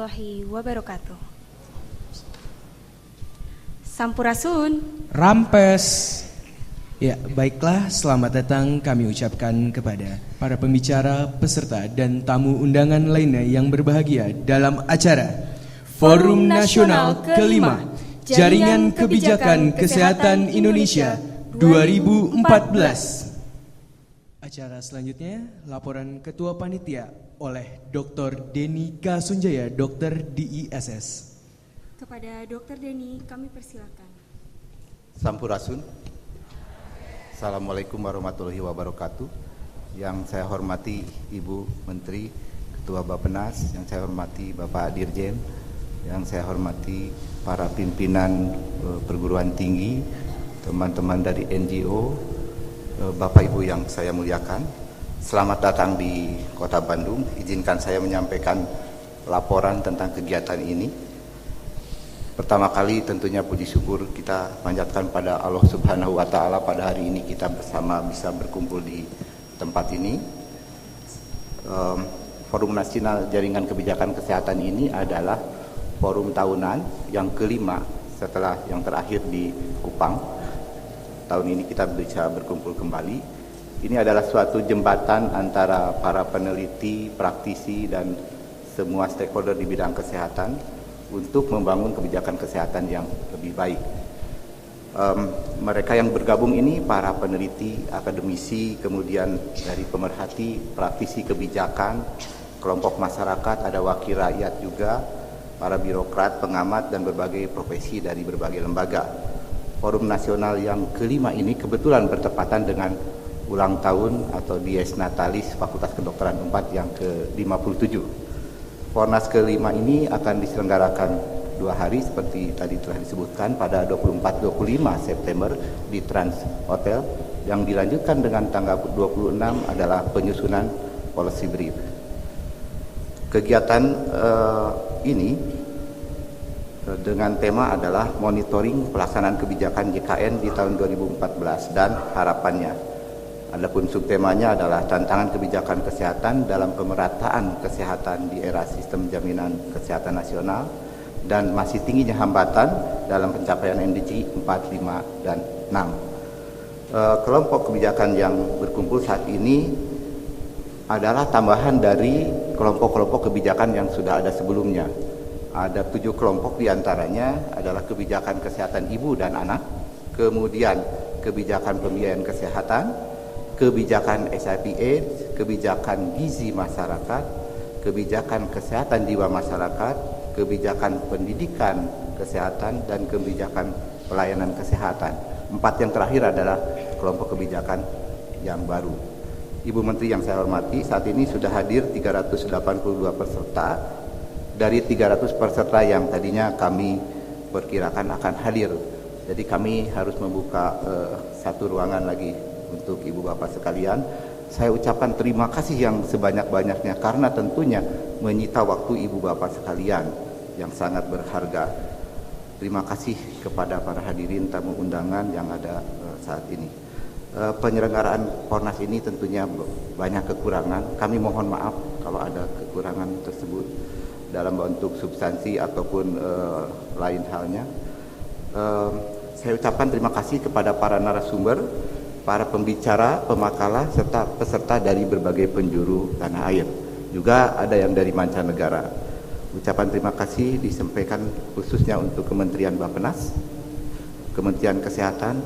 warahmatullahi wabarakatuh. Sampurasun. Rampes. Ya, baiklah, selamat datang kami ucapkan kepada para pembicara, peserta, dan tamu undangan lainnya yang berbahagia dalam acara Forum Nasional kelima Jaringan Kebijakan Kesehatan Indonesia 2014. Acara selanjutnya, laporan Ketua Panitia oleh Dr. Denny K. Sunjaya, Dr. DISS. Kepada Dr. Denny, kami persilakan. Sampurasun. Assalamualaikum warahmatullahi wabarakatuh. Yang saya hormati Ibu Menteri, Ketua Bappenas, yang saya hormati Bapak Dirjen, yang saya hormati para pimpinan perguruan tinggi, teman-teman dari NGO, Bapak Ibu yang saya muliakan. Selamat datang di Kota Bandung. Izinkan saya menyampaikan laporan tentang kegiatan ini. Pertama kali tentunya puji syukur kita panjatkan pada Allah Subhanahu wa Ta'ala, pada hari ini kita bersama bisa berkumpul di tempat ini. Forum Nasional Jaringan Kebijakan Kesehatan ini adalah forum tahunan yang kelima setelah yang terakhir di Kupang. Tahun ini kita bisa berkumpul kembali. Ini adalah suatu jembatan antara para peneliti, praktisi, dan semua stakeholder di bidang kesehatan untuk membangun kebijakan kesehatan yang lebih baik. Mereka yang bergabung ini para peneliti, akademisi, kemudian dari pemerhati, praktisi kebijakan, kelompok masyarakat, ada wakil rakyat juga, para birokrat, pengamat, dan berbagai profesi dari berbagai lembaga. Forum Nasional yang kelima ini kebetulan bertepatan dengan ulang tahun atau Dies Natalis Fakultas Kedokteran Unpad yang ke-57. Fornas kelima ini akan diselenggarakan 2 hari seperti tadi telah disebutkan pada 24-25 September di Trans Hotel, yang dilanjutkan dengan tanggal 26 adalah penyusunan policy brief. Kegiatan ini dengan tema adalah monitoring pelaksanaan kebijakan JKN di tahun 2014 dan harapannya. Adapun subtemanya adalah tantangan kebijakan kesehatan dalam pemerataan kesehatan di era sistem jaminan kesehatan nasional dan masih tingginya hambatan dalam pencapaian MDG 4, 5, dan 6. Kelompok kebijakan yang berkumpul saat ini adalah tambahan dari kelompok-kelompok kebijakan yang sudah ada sebelumnya. Ada 7 kelompok, diantaranya adalah kebijakan kesehatan ibu dan anak, kemudian kebijakan pembiayaan kesehatan, kebijakan HIV/AIDS, kebijakan gizi masyarakat, kebijakan kesehatan jiwa masyarakat, kebijakan pendidikan kesehatan, dan kebijakan pelayanan kesehatan. 4 yang terakhir adalah kelompok kebijakan yang baru. Ibu Menteri yang saya hormati, saat ini sudah hadir 382 peserta. Dari 300 peserta yang tadinya kami perkirakan akan hadir. Jadi kami harus membuka satu ruangan lagi untuk Ibu Bapak sekalian. Saya ucapkan terima kasih yang sebanyak-banyaknya karena tentunya menyita waktu Ibu Bapak sekalian yang sangat berharga. Terima kasih kepada para hadirin tamu undangan yang ada saat ini. Penyelenggaraan Fornas ini tentunya banyak kekurangan. Kami mohon maaf kalau ada kekurangan tersebut dalam bentuk substansi ataupun lain halnya. Saya ucapkan terima kasih kepada para narasumber, para pembicara, pemakalah, serta peserta dari berbagai penjuru tanah air. Juga ada yang dari mancanegara. Ucapan terima kasih disampaikan khususnya untuk Kementerian Bappenas, Kementerian Kesehatan,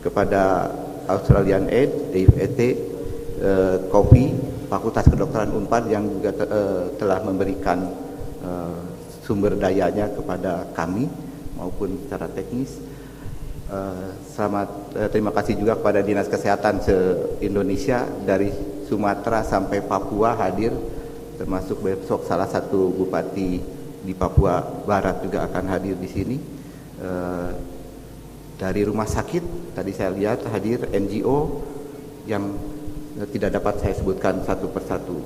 kepada Australian Aid, DFET, Kopi, Fakultas Kedokteran Unpad yang juga telah memberikan sumber dayanya kepada kami maupun secara teknis. Terima kasih juga kepada Dinas Kesehatan se-Indonesia dari Sumatera sampai Papua hadir, termasuk besok salah satu bupati di Papua Barat juga akan hadir di sini. Dari rumah sakit tadi saya lihat hadir NGO yang tidak dapat saya sebutkan satu persatu.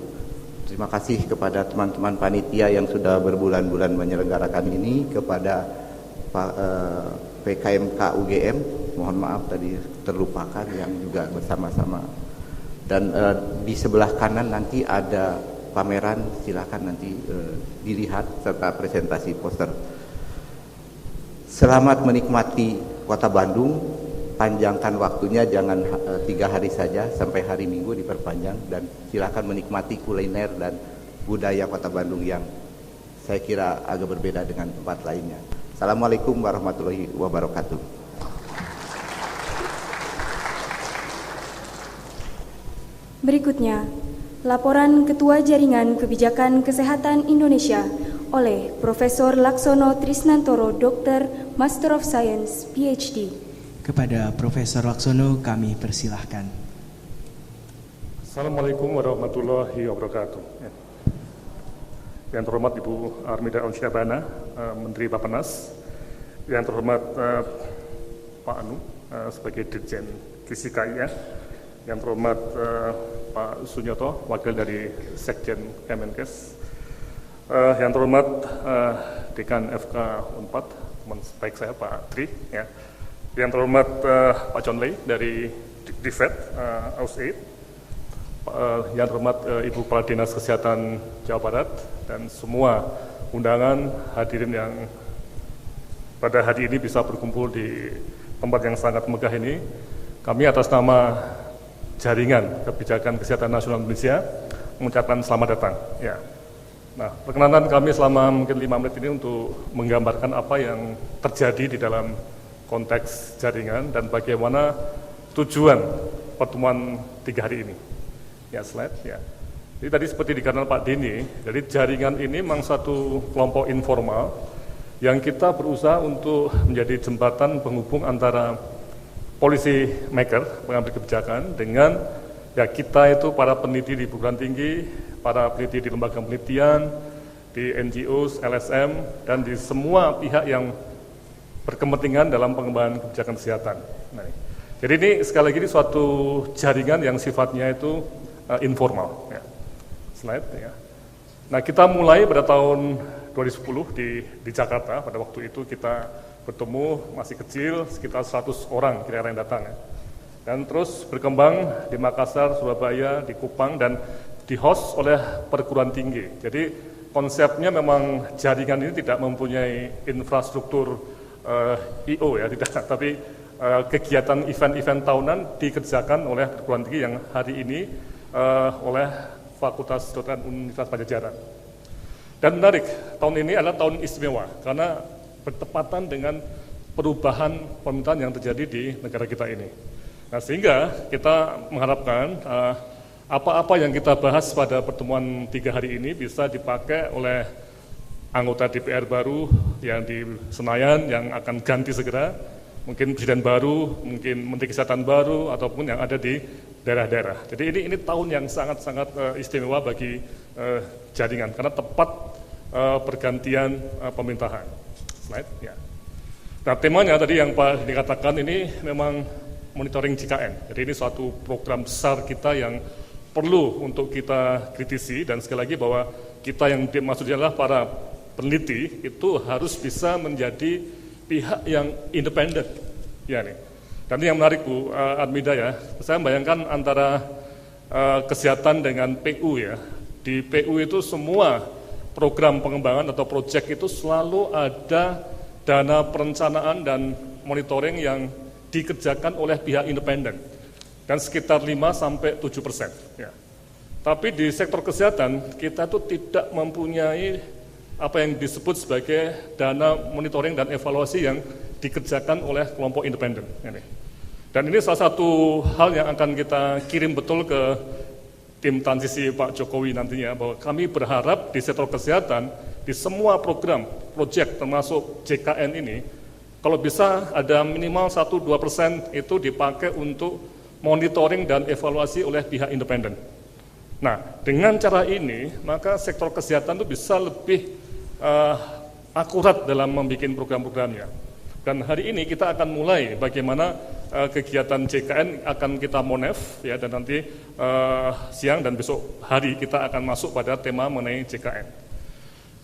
Terima kasih kepada teman-teman panitia yang sudah berbulan-bulan menyelenggarakan ini, kepada PKMK UGM, mohon maaf tadi terlupakan, yang juga bersama-sama. Dan di sebelah kanan nanti ada pameran silakan nanti dilihat serta presentasi poster. Selamat menikmati Kota Bandung, panjangkan waktunya jangan 3 hari saja, sampai hari Minggu diperpanjang, dan silakan menikmati kuliner dan budaya Kota Bandung yang saya kira agak berbeda dengan tempat lainnya. Assalamualaikum warahmatullahi wabarakatuh. Berikutnya, laporan Ketua Jaringan Kebijakan Kesehatan Indonesia oleh Profesor Laksono Trisnantoro, Dr. Master of Science, PhD. Kepada Profesor Laksono kami persilahkan. Assalamualaikum warahmatullahi wabarakatuh. Yang terhormat Ibu Armida Onsyabana, Menteri Bappenas. Yang terhormat Pak Anu sebagai Dirjen Gizi KIA. Yang terhormat Pak Sunyoto, Wakil dari Sekjen Kemenkes. Yang terhormat Dekan FK Unpad, teman baik saya Pak Tri. Ya. Yang terhormat Pak John Lei dari Divet, AusAid. Yang terhormat Ibu Kepala Dinas Kesehatan Jawa Barat dan semua undangan hadirin yang pada hari ini bisa berkumpul di tempat yang sangat megah ini. Kami atas nama Jaringan Kebijakan Kesehatan Nasional Indonesia mengucapkan selamat datang. Ya. Nah, perkenalan kami selama mungkin 5 menit ini untuk menggambarkan apa yang terjadi di dalam konteks jaringan dan bagaimana tujuan pertemuan 3 hari ini. Ya, slide ya. Jadi tadi seperti dikatakan Pak Dini, jadi jaringan ini memang satu kelompok informal yang kita berusaha untuk menjadi jembatan penghubung antara policy maker, pengambil kebijakan, dengan ya kita itu para peneliti di perguruan tinggi, para peneliti di lembaga penelitian, di NGOs, LSM, dan di semua pihak yang berkepentingan dalam pengembangan kebijakan kesehatan. Nah, jadi ini sekali lagi ini suatu jaringan yang sifatnya itu informal. Ya. Slide ya. Nah, kita mulai pada tahun 2010 di Jakarta. Pada waktu itu kita bertemu masih kecil, sekitar 100 orang kira-kira yang datang. Ya. Dan terus berkembang di Makassar, Surabaya, di Kupang, dan di-host oleh perguruan tinggi. Jadi konsepnya memang jaringan ini tidak mempunyai infrastruktur I.O. ya, tidak, tapi kegiatan event-event tahunan dikerjakan oleh perguruan tinggi yang hari ini oleh Fakultas Kedokteran Universitas Padjadjaran. Dan menarik, tahun ini adalah tahun istimewa karena bertepatan dengan perubahan pemerintahan yang terjadi di negara kita ini. Nah, sehingga kita mengharapkan apa-apa yang kita bahas pada pertemuan 3 hari ini bisa dipakai oleh anggota DPR baru yang di Senayan yang akan ganti segera, mungkin presiden baru, mungkin menteri kesehatan baru, ataupun yang ada di daerah-daerah. Jadi ini tahun yang sangat-sangat istimewa bagi jaringan karena tepat pergantian pemerintahan. Slide ya. Nah, temanya tadi yang Pak dikatakan ini memang monitoring JKN. Jadi ini suatu program besar kita yang perlu untuk kita kritisi, dan sekali lagi bahwa kita yang maksudnya adalah para peneliti itu harus bisa menjadi pihak yang independen. Ya nih. Dan ini yang menarik Bu Armida ya, saya bayangkan antara kesehatan dengan PU ya. Di PU itu semua program pengembangan atau proyek itu selalu ada dana perencanaan dan monitoring yang dikerjakan oleh pihak independen dan sekitar 5-7%. Ya. Tapi di sektor kesehatan kita tuh tidak mempunyai apa yang disebut sebagai dana monitoring dan evaluasi yang dikerjakan oleh kelompok independen. Dan ini salah satu hal yang akan kita kirim betul ke tim transisi Pak Jokowi nantinya, bahwa kami berharap di sektor kesehatan, di semua program, proyek termasuk JKN ini, kalau bisa ada minimal 1-2% itu dipakai untuk monitoring dan evaluasi oleh pihak independen. Nah, dengan cara ini, maka sektor kesehatan itu bisa lebih akurat dalam membuat program-programnya. Dan hari ini kita akan mulai bagaimana kegiatan JKN akan kita monef ya, dan nanti siang dan besok hari kita akan masuk pada tema mengenai JKN.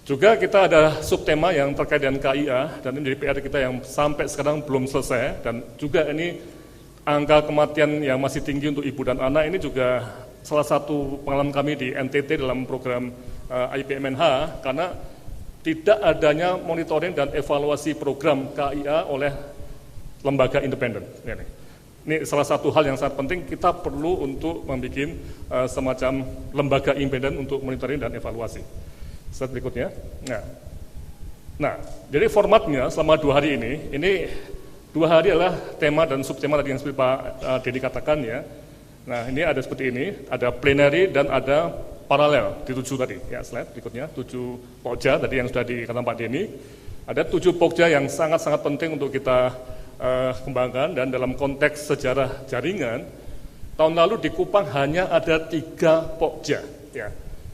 Juga kita ada subtema yang terkait dengan KIA, dan ini dari PR kita yang sampai sekarang belum selesai, dan juga ini angka kematian yang masih tinggi untuk ibu dan anak ini juga salah satu pengalaman kami di NTT dalam program IPMNH, karena tidak adanya monitoring dan evaluasi program KIA oleh lembaga independen. Ini salah satu hal yang sangat penting, kita perlu untuk membuat semacam lembaga independen untuk monitoring dan evaluasi. Slide berikutnya. Nah, jadi formatnya selama 2 hari ini 2 hari adalah tema dan subtema tadi yang seperti Pak Dedi katakan ya. Nah, ini ada seperti ini, ada plenary dan ada paralel di 7 tadi. Ya, slide berikutnya, 7 pokja tadi yang sudah dikatakan Pak Denny. Ada 7 pokja yang sangat-sangat penting untuk kita kembangkan, dan dalam konteks sejarah jaringan, tahun lalu di Kupang hanya ada 3 pokja. Ya.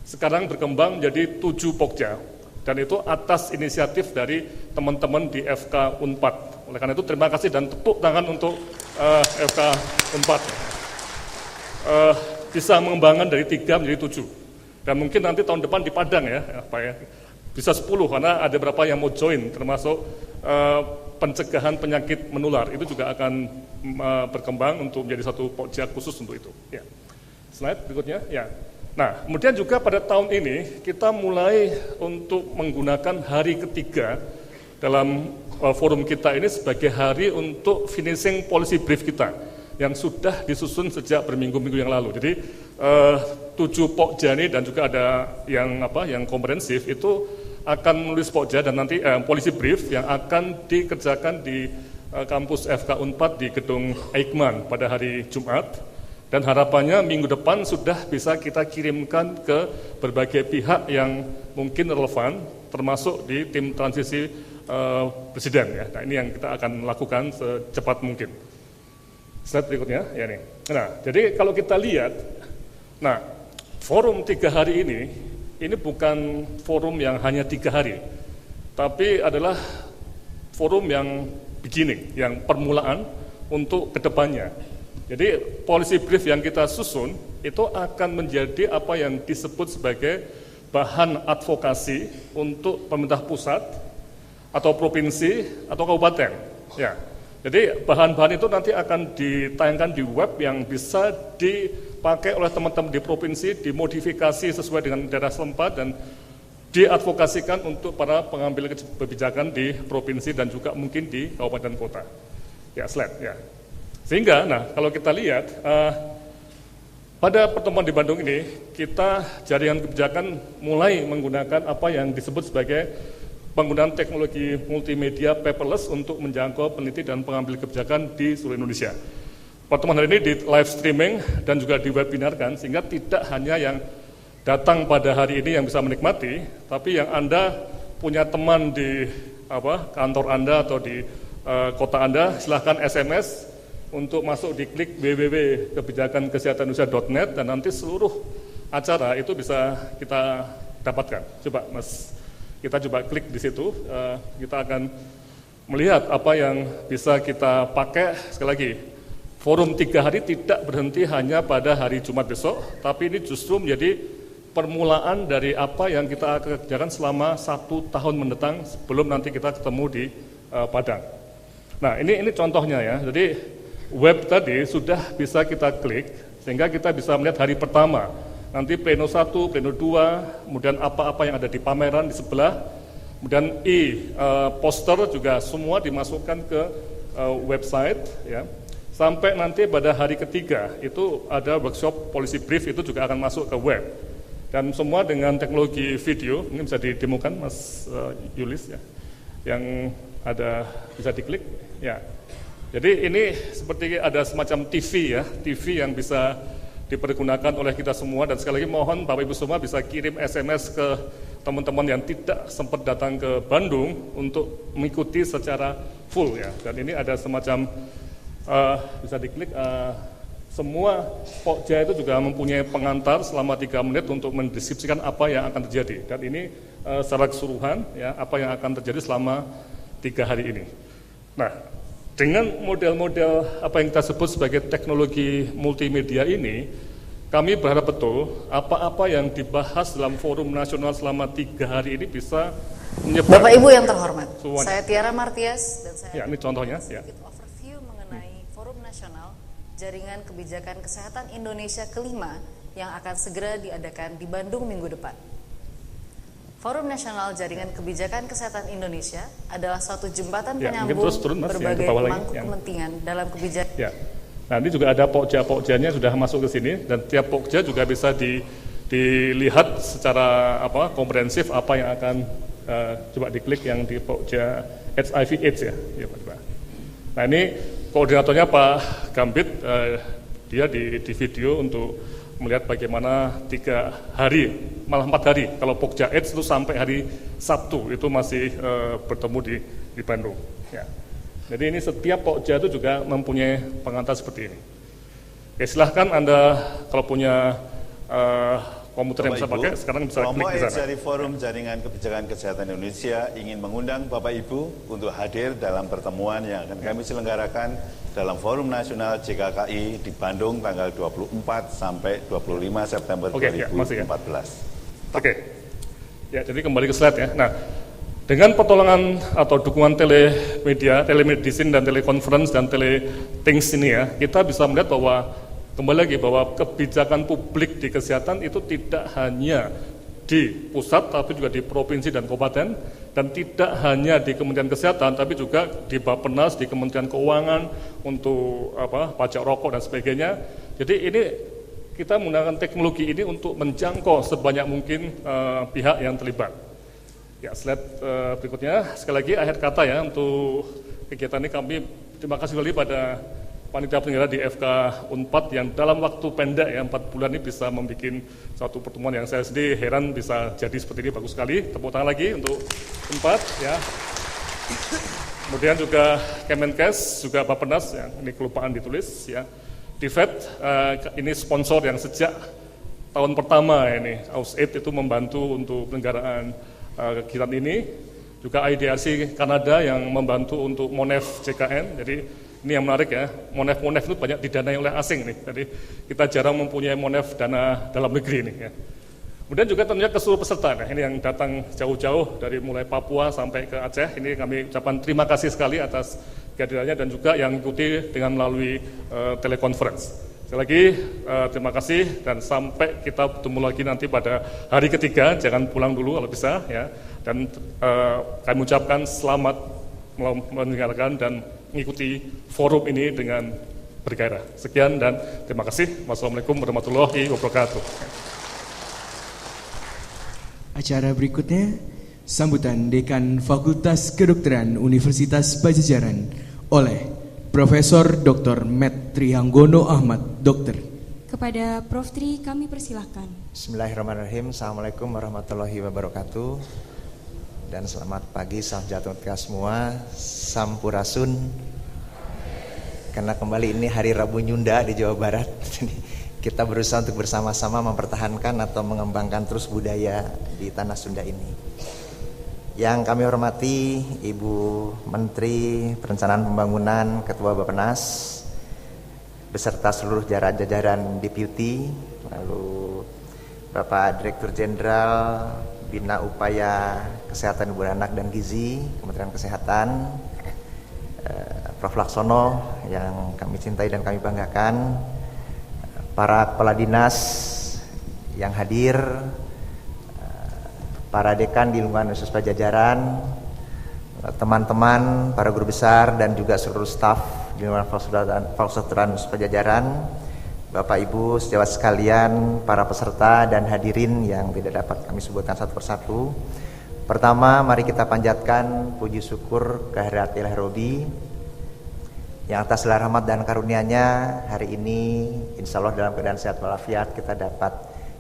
Sekarang berkembang menjadi 7 pokja, dan itu atas inisiatif dari teman-teman di FK Unpad. Oleh karena itu terima kasih dan tepuk tangan untuk FK Unpad. Bisa mengembangkan dari 3 menjadi 7. Dan mungkin nanti tahun depan di Padang ya Pak ya. Bisa 10 karena ada beberapa yang mau join, termasuk pencegahan penyakit menular. Itu juga akan berkembang untuk menjadi satu pokja khusus untuk itu. Ya. Slide berikutnya. Ya. Nah, kemudian juga pada tahun ini kita mulai untuk menggunakan hari ketiga dalam forum kita ini sebagai hari untuk finishing policy brief kita yang sudah disusun sejak berminggu-minggu yang lalu. Jadi 7 pokja ini dan juga ada yang komprehensif itu akan menulis pokja dan nanti policy brief yang akan dikerjakan di kampus FK Unpad di gedung Eijkman pada hari Jumat, dan harapannya minggu depan sudah bisa kita kirimkan ke berbagai pihak yang mungkin relevan, termasuk di tim transisi presiden ya. Nah, ini yang kita akan lakukan secepat mungkin. Slide berikutnya ya nih. Nah, jadi kalau kita lihat, nah forum 3 hari ini bukan forum yang hanya 3 hari, tapi adalah forum yang beginning, yang permulaan untuk kedepannya. Jadi policy brief yang kita susun itu akan menjadi apa yang disebut sebagai bahan advokasi untuk pemerintah pusat atau provinsi atau kabupaten. Ya. Jadi bahan-bahan itu nanti akan ditayangkan di web yang bisa dipakai oleh teman-teman di provinsi, dimodifikasi sesuai dengan daerah setempat dan diadvokasikan untuk para pengambil kebijakan di provinsi dan juga mungkin di kabupaten kota. Ya, slide ya. Sehingga, nah kalau kita lihat pada pertemuan di Bandung ini kita jaringan kebijakan mulai menggunakan apa yang disebut sebagai penggunaan teknologi multimedia paperless untuk menjangkau peneliti dan pengambil kebijakan di seluruh Indonesia. Pertemuan hari ini di live streaming dan juga di webinarkan, sehingga tidak hanya yang datang pada hari ini yang bisa menikmati, tapi yang Anda punya teman di kantor Anda atau di kota Anda, silahkan SMS untuk masuk di klik www.kebijakankesehatanindonesia.net dan nanti seluruh acara itu bisa kita dapatkan. Coba Mas, kita coba klik di situ, kita akan melihat apa yang bisa kita pakai. Sekali lagi, forum 3 hari tidak berhenti hanya pada hari Jumat besok, tapi ini justru menjadi permulaan dari apa yang kita akan kerjakan selama 1 tahun mendatang sebelum nanti kita ketemu di Padang. Nah, ini contohnya ya. Jadi web tadi sudah bisa kita klik sehingga kita bisa melihat hari pertama. Nanti pleno 1, pleno 2, kemudian apa-apa yang ada di pameran di sebelah, kemudian poster juga semua dimasukkan ke website ya. Sampai nanti pada hari ketiga itu ada workshop policy brief, itu juga akan masuk ke web. Dan semua dengan teknologi video, ini bisa didemokan Mas Yulis ya, yang ada bisa diklik ya. Jadi ini seperti ada semacam TV ya, TV yang bisa dipergunakan oleh kita semua, dan sekali lagi mohon Bapak Ibu semua bisa kirim SMS ke teman-teman yang tidak sempat datang ke Bandung untuk mengikuti secara full ya. Dan ini ada semacam bisa diklik semua pokja itu juga mempunyai pengantar selama 3 menit untuk mendeskripsikan apa yang akan terjadi, dan ini secara keseluruhan ya apa yang akan terjadi selama 3 hari ini. Nah, dengan model-model apa yang kita sebut sebagai teknologi multimedia ini, kami berharap betul apa-apa yang dibahas dalam forum nasional selama 3 hari ini bisa menyebar. Bapak Ibu yang terhormat, semuanya. Saya Tiara Martias dan saya ya, ini contohnya ya. Sedikit overview mengenai forum nasional Jaringan Kebijakan Kesehatan Indonesia ke-5 yang akan segera diadakan di Bandung minggu depan. Forum Nasional Jaringan Kebijakan Kesehatan Indonesia adalah suatu jembatan penyambung berbagai pemangku kepentingan dalam kebijakan. Ya. Nah, ini juga ada pokja-pokjanya sudah masuk ke sini, dan tiap pokja juga bisa dilihat secara komprehensif apa yang akan coba diklik yang di pokja HIV/AIDS ya, Pak. Nah, ini koordinatornya Pak Gambit, dia di video untuk melihat bagaimana 3 hari, malah 4 hari. Kalau Pokja AIDS itu sampai hari Sabtu itu masih bertemu di Bandung. Ya. Jadi ini setiap Pokja itu juga mempunyai pengantar seperti ini. Oke, silahkan Anda kalau punya komputer yang bisa pakai, sekarang bisa klik di sana. Dari Forum Jaringan Kebijakan Kesehatan Indonesia ingin mengundang Bapak Ibu untuk hadir dalam pertemuan yang akan kami selenggarakan dalam Forum Nasional JKKI di Bandung tanggal 24 sampai 25 September 2014. Oke. Ya, jadi kembali ke slide ya. Nah, dengan pertolongan atau dukungan telemedicine dan teleconference dan telethings ini ya, kita bisa melihat bahwa kembali lagi bahwa kebijakan publik di kesehatan itu tidak hanya di pusat tapi juga di provinsi dan kabupaten, dan tidak hanya di Kementerian Kesehatan tapi juga di Bappenas, di Kementerian Keuangan untuk pajak rokok dan sebagainya. Jadi ini kita menggunakan teknologi ini untuk menjangkau sebanyak mungkin pihak yang terlibat. Ya, slide berikutnya. Sekali lagi akhir kata ya untuk kegiatan ini, kami terima kasih sekali pada panitia penyelenggara di FK Unpad yang dalam waktu pendek ya 4 bulan ini bisa membuat satu pertemuan yang saya sendiri heran bisa jadi seperti ini, bagus sekali. Tepuk tangan lagi untuk Unpad ya. Kemudian juga Kemenkes, juga Bappenas yang ini kelupaan ditulis ya. DIVET ini sponsor yang sejak tahun pertama ini AUSAID itu membantu untuk penyelenggaraan kegiatan ini. Juga IDRC Kanada yang membantu untuk MONEF JKN. Jadi ini yang menarik ya, MONEF itu banyak didanai oleh asing nih, jadi kita jarang mempunyai MONEF dana dalam negeri ini ya. Kemudian juga tentunya ke seluruh peserta, nah ini yang datang jauh-jauh dari mulai Papua sampai ke Aceh, ini kami ucapkan terima kasih sekali atas kehadirannya dan juga yang ikuti dengan melalui teleconference. Sekali lagi terima kasih dan sampai kita bertemu lagi nanti pada hari ketiga, jangan pulang dulu kalau bisa ya, dan kami ucapkan selamat mendengarkan dan mengikuti forum ini dengan bergairah. Sekian dan terima kasih. Wassalamualaikum warahmatullahi wabarakatuh. Acara berikutnya, sambutan Dekan Fakultas Kedokteran Universitas Pajajaran oleh Profesor Dr. Met Trihanggono Ahmad, Dokter. Kepada Prof. Tri kami persilahkan. Bismillahirrahmanirrahim. Assalamualaikum warahmatullahi wabarakatuh. Dan selamat pagi, salam sejahtera semua, sampurasun. Karena kembali ini hari Rabu Nyunda di Jawa Barat, jadi kita berusaha untuk bersama-sama mempertahankan atau mengembangkan terus budaya di tanah Sunda ini. Yang kami hormati Ibu Menteri Perencanaan Pembangunan, Ketua Bappenas, beserta seluruh jajaran Deputi, lalu Bapak Direktur Jenderal Bina Upaya Kesehatan Ibu Anak dan Gizi Kementerian Kesehatan, Prof. Laksono yang kami cintai dan kami banggakan, para kepala dinas yang hadir, para dekan di lingkungan Universitas Pajajaran, teman-teman, para guru besar dan juga seluruh staf di lingkungan Fakultas Universitas Pajajaran, Bapak Ibu sejawat sekalian, para peserta dan hadirin yang tidak dapat kami sebutkan satu persatu. Pertama, mari kita panjatkan puji syukur kehadirat Ilahi Robi yang atas segala rahmat dan karunia-Nya hari ini insya Allah dalam keadaan sehat walafiat kita dapat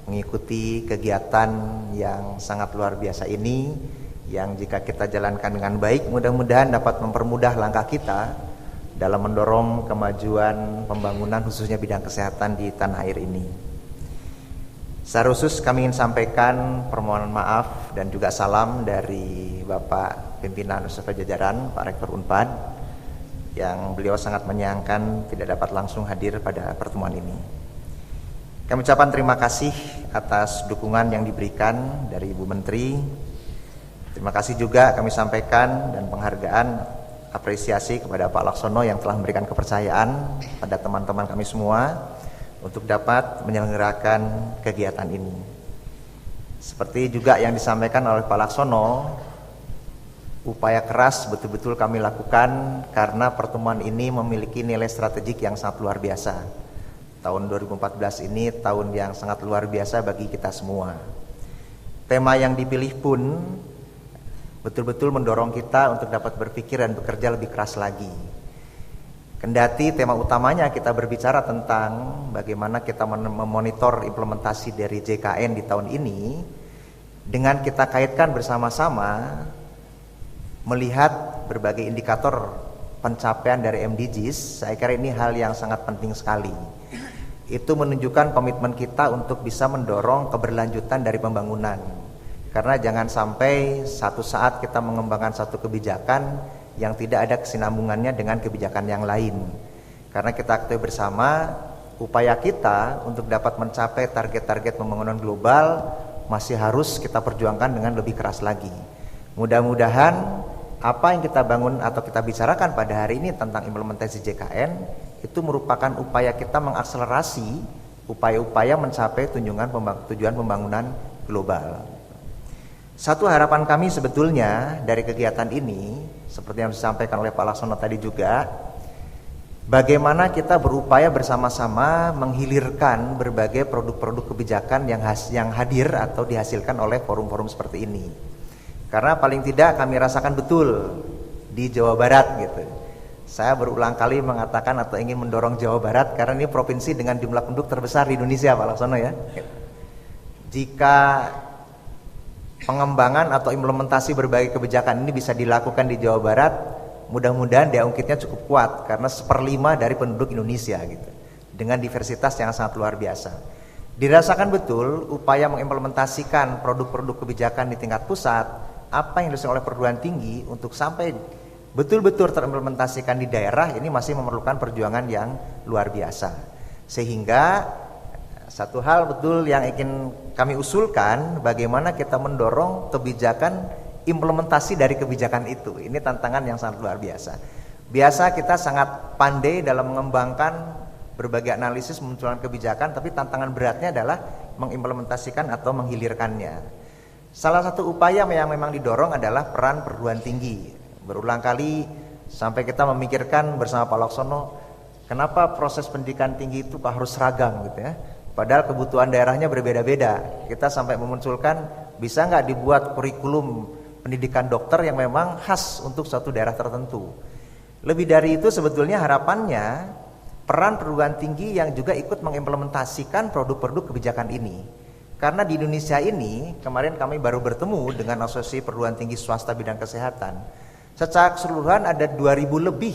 mengikuti kegiatan yang sangat luar biasa ini, yang jika kita jalankan dengan baik mudah-mudahan dapat mempermudah langkah kita dalam mendorong kemajuan pembangunan khususnya bidang kesehatan di tanah air ini. Secara khusus kami ingin sampaikan permohonan maaf dan juga salam dari Bapak Pimpinan Universitas Pajajaran, Pak Rektor Unpad, yang beliau sangat menyayangkan tidak dapat langsung hadir pada pertemuan ini. Kami ucapkan terima kasih atas dukungan yang diberikan dari Ibu Menteri. Terima kasih juga kami sampaikan dan penghargaan apresiasi kepada Pak Laksono yang telah memberikan kepercayaan pada teman-teman kami semua untuk dapat menyelenggarakan kegiatan ini. Seperti juga yang disampaikan oleh Pak Laksono, upaya keras betul-betul kami lakukan karena pertemuan ini memiliki nilai strategik yang sangat luar biasa. Tahun 2014 ini tahun yang sangat luar biasa bagi kita semua. Tema yang dipilih pun betul-betul mendorong kita untuk dapat berpikir dan bekerja lebih keras lagi. Kendati tema utamanya kita berbicara tentang bagaimana kita memonitor implementasi dari JKN di tahun ini, dengan kita kaitkan bersama-sama melihat berbagai indikator pencapaian dari MDGs, saya kira ini hal yang sangat penting sekali. Itu menunjukkan komitmen kita untuk bisa mendorong keberlanjutan dari pembangunan. Karena jangan sampai satu saat kita mengembangkan satu kebijakan yang tidak ada kesinambungannya dengan kebijakan yang lain. Karena kita ketahui bersama, upaya kita untuk dapat mencapai target-target pembangunan global masih harus kita perjuangkan dengan lebih keras lagi. Mudah-mudahan apa yang kita bangun atau kita bicarakan pada hari ini tentang implementasi JKN itu merupakan upaya kita mengakselerasi upaya-upaya mencapai tujuan pembangunan global. Satu harapan kami sebetulnya dari kegiatan ini, seperti yang disampaikan oleh Pak Laksono tadi juga, bagaimana kita berupaya bersama-sama menghilirkan berbagai produk-produk kebijakan yang hadir atau dihasilkan oleh forum-forum seperti ini. Karena paling tidak kami rasakan betul di Jawa Barat gitu. Saya berulang kali mengatakan atau ingin mendorong Jawa Barat karena ini provinsi dengan jumlah penduduk terbesar di Indonesia, Pak Laksono ya. Jika pengembangan atau implementasi berbagai kebijakan ini bisa dilakukan di Jawa Barat, mudah-mudahan daya ungkitnya cukup kuat karena 1/5 dari penduduk Indonesia gitu, dengan diversitas yang sangat luar biasa. Dirasakan betul upaya mengimplementasikan produk-produk kebijakan di tingkat pusat, apa yang dilakukan oleh perguruan tinggi untuk sampai betul-betul terimplementasikan di daerah ini masih memerlukan perjuangan yang luar biasa. Sehingga satu hal betul yang ingin kami usulkan, bagaimana kita mendorong kebijakan implementasi dari kebijakan itu. Ini tantangan yang sangat luar biasa. Biasa kita sangat pandai dalam mengembangkan berbagai analisis memunculkan kebijakan, tapi tantangan beratnya adalah mengimplementasikan atau menghilirkannya. Salah satu upaya yang memang didorong adalah peran perguruan tinggi. Berulang kali sampai kita memikirkan bersama Pak Laksono, kenapa proses pendidikan tinggi itu harus seragam gitu ya. Padahal kebutuhan daerahnya berbeda-beda. Kita sampai memunculkan, bisa nggak dibuat kurikulum pendidikan dokter yang memang khas untuk suatu daerah tertentu. Lebih dari itu sebetulnya harapannya peran perguruan tinggi yang juga ikut mengimplementasikan produk-produk kebijakan ini. Karena di Indonesia ini, kemarin kami baru bertemu dengan Asosiasi Perguruan Tinggi Swasta Bidang Kesehatan. Secara keseluruhan ada 2.000 lebih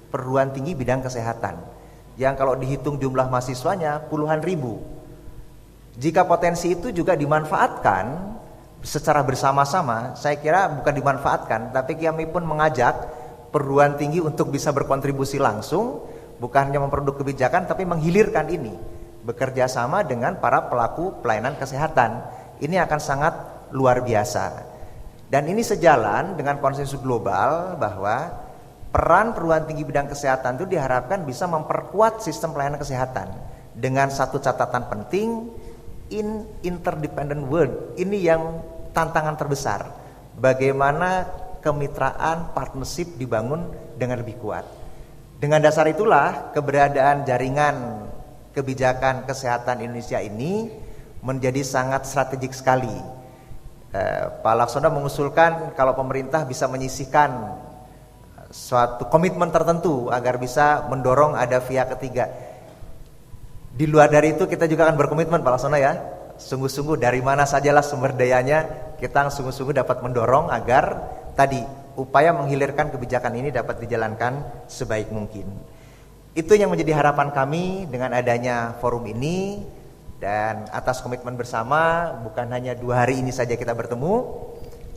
perguruan tinggi bidang kesehatan. Yang kalau dihitung jumlah mahasiswanya puluhan ribu. Jika potensi itu juga dimanfaatkan secara bersama-sama, saya kira bukan dimanfaatkan, tapi kami pun mengajak perguruan tinggi untuk bisa berkontribusi langsung, bukan hanya memproduksi kebijakan, tapi menghilirkan ini, bekerja sama dengan para pelaku pelayanan kesehatan. Ini akan sangat luar biasa. Dan ini sejalan dengan konsensus global bahwa peran perguruan tinggi bidang kesehatan itu diharapkan bisa memperkuat sistem pelayanan kesehatan dengan satu catatan penting, in interdependent world. Ini yang tantangan terbesar. Bagaimana kemitraan, partnership dibangun dengan lebih kuat. Dengan dasar itulah keberadaan jaringan kebijakan kesehatan Indonesia ini menjadi sangat strategik sekali. Pak Laksono mengusulkan kalau pemerintah bisa menyisihkan suatu komitmen tertentu agar bisa mendorong ada pihak ketiga. Di luar dari itu kita juga akan berkomitmen Pak Laksono ya, sungguh-sungguh dari mana sajalah sumber dayanya, kita sungguh-sungguh dapat mendorong agar tadi upaya menghilirkan kebijakan ini dapat dijalankan sebaik mungkin. Itu yang menjadi harapan kami dengan adanya forum ini, dan atas komitmen bersama bukan hanya 2 hari ini saja kita bertemu.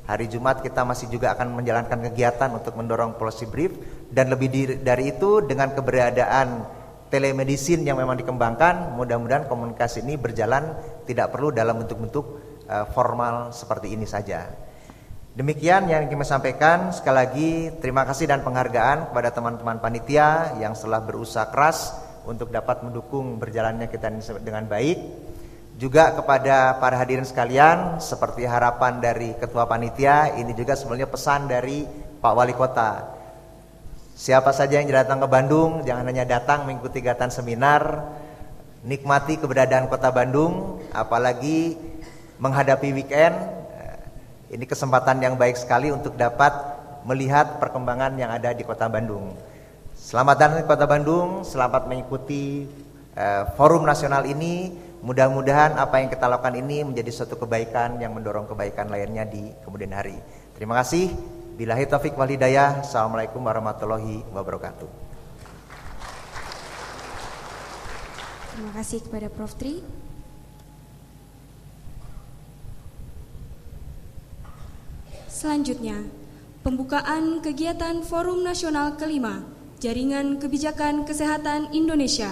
Hari Jumat kita masih juga akan menjalankan kegiatan untuk mendorong policy brief, dan lebih dari itu dengan keberadaan telemedicine yang memang dikembangkan, mudah-mudahan komunikasi ini berjalan tidak perlu dalam bentuk-bentuk formal seperti ini saja. Demikian yang kami sampaikan. Sekali lagi terima kasih dan penghargaan kepada teman-teman panitia yang telah berusaha keras untuk dapat mendukung berjalannya kita ini dengan baik. Juga kepada para hadirin sekalian, seperti harapan dari Ketua Panitia, ini juga sebenarnya pesan dari Pak Wali Kota. Siapa saja yang datang ke Bandung, jangan hanya datang mengikuti kegiatan seminar, nikmati keberadaan Kota Bandung, apalagi menghadapi weekend. Ini kesempatan yang baik sekali untuk dapat melihat perkembangan yang ada di Kota Bandung. Selamat datang di Kota Bandung, selamat mengikuti forum nasional ini. Mudah-mudahan apa yang kita lakukan ini menjadi suatu kebaikan yang mendorong kebaikan lainnya di kemudian hari. Terima kasih. Billahi taufik wal hidayah. Assalamualaikum warahmatullahi wabarakatuh. Terima kasih kepada Prof. Tri. Selanjutnya, pembukaan kegiatan Forum Nasional kelima Jaringan Kebijakan Kesehatan Indonesia.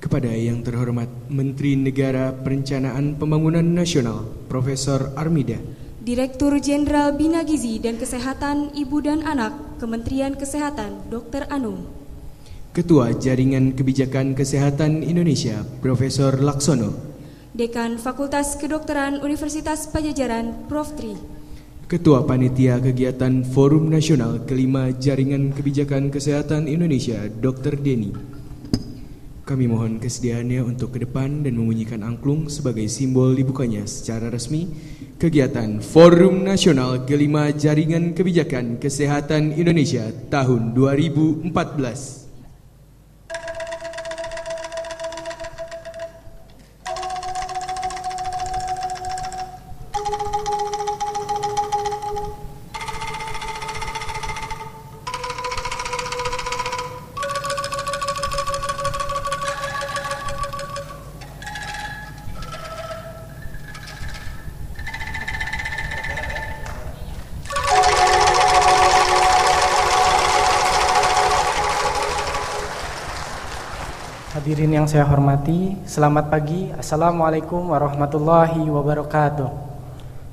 Kepada yang terhormat Menteri Negara Perencanaan Pembangunan Nasional, Profesor Armida, Direktur Jenderal Bina Gizi dan Kesehatan Ibu dan Anak, Kementerian Kesehatan, Dr. Anung, Ketua Jaringan Kebijakan Kesehatan Indonesia, Profesor Laksono, Dekan Fakultas Kedokteran Universitas Padjadjaran, Prof. Tri, Ketua Panitia Kegiatan Forum Nasional kelima Jaringan Kebijakan Kesehatan Indonesia, Dr. Denny. Kami mohon kesediaannya untuk ke depan dan membunyikan angklung sebagai simbol dibukanya secara resmi kegiatan Forum Nasional kelima Jaringan Kebijakan Kesehatan Indonesia tahun 2014. Hadirin yang saya hormati, selamat pagi. Assalamualaikum warahmatullahi wabarakatuh.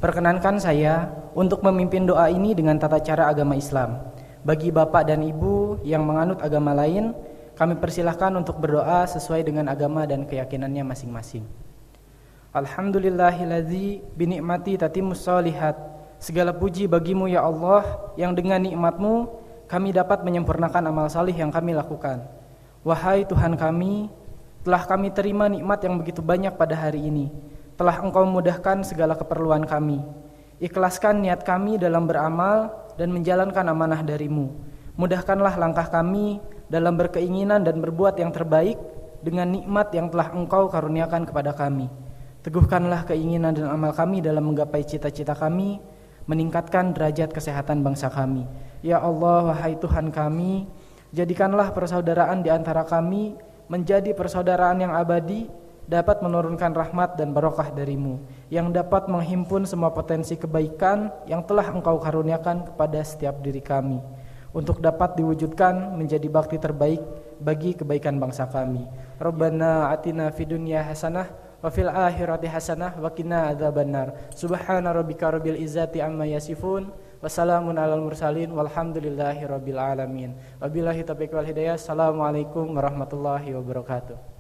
Perkenankan saya untuk memimpin doa ini dengan tata cara agama Islam. Bagi Bapak dan Ibu yang menganut agama lain, kami persilahkan untuk berdoa sesuai dengan agama dan keyakinannya masing-masing. Alhamdulillahilladzi binikmati tatimmus sholihat. Segala puji bagimu ya Allah, yang dengan nikmatmu kami dapat menyempurnakan amal salih yang kami lakukan. Wahai Tuhan kami, telah kami terima nikmat yang begitu banyak pada hari ini. Telah Engkau mudahkan segala keperluan kami. Ikhlaskan niat kami dalam beramal dan menjalankan amanah dari-Mu. Mudahkanlah langkah kami dalam berkeinginan dan berbuat yang terbaik dengan nikmat yang telah Engkau karuniakan kepada kami. Teguhkanlah keinginan dan amal kami dalam menggapai cita-cita kami, meningkatkan derajat kesehatan bangsa kami. Ya Allah, wahai Tuhan kami, jadikanlah persaudaraan di antara kami menjadi persaudaraan yang abadi, dapat menurunkan rahmat dan barokah dari-Mu, yang dapat menghimpun semua potensi kebaikan yang telah Engkau karuniakan kepada setiap diri kami, untuk dapat diwujudkan menjadi bakti terbaik bagi kebaikan bangsa kami. Rabbana atina fid dunya hasanah wa fil akhirati hasanah wa qina adzabannar. Subhana rabbika rabbil izzati amma yasifun. Wassalamun alal mursalin walhamdulillahi rabbil alamin. Wabillahi taufiq wal hidayah. Assalamualaikum warahmatullahi wabarakatuh.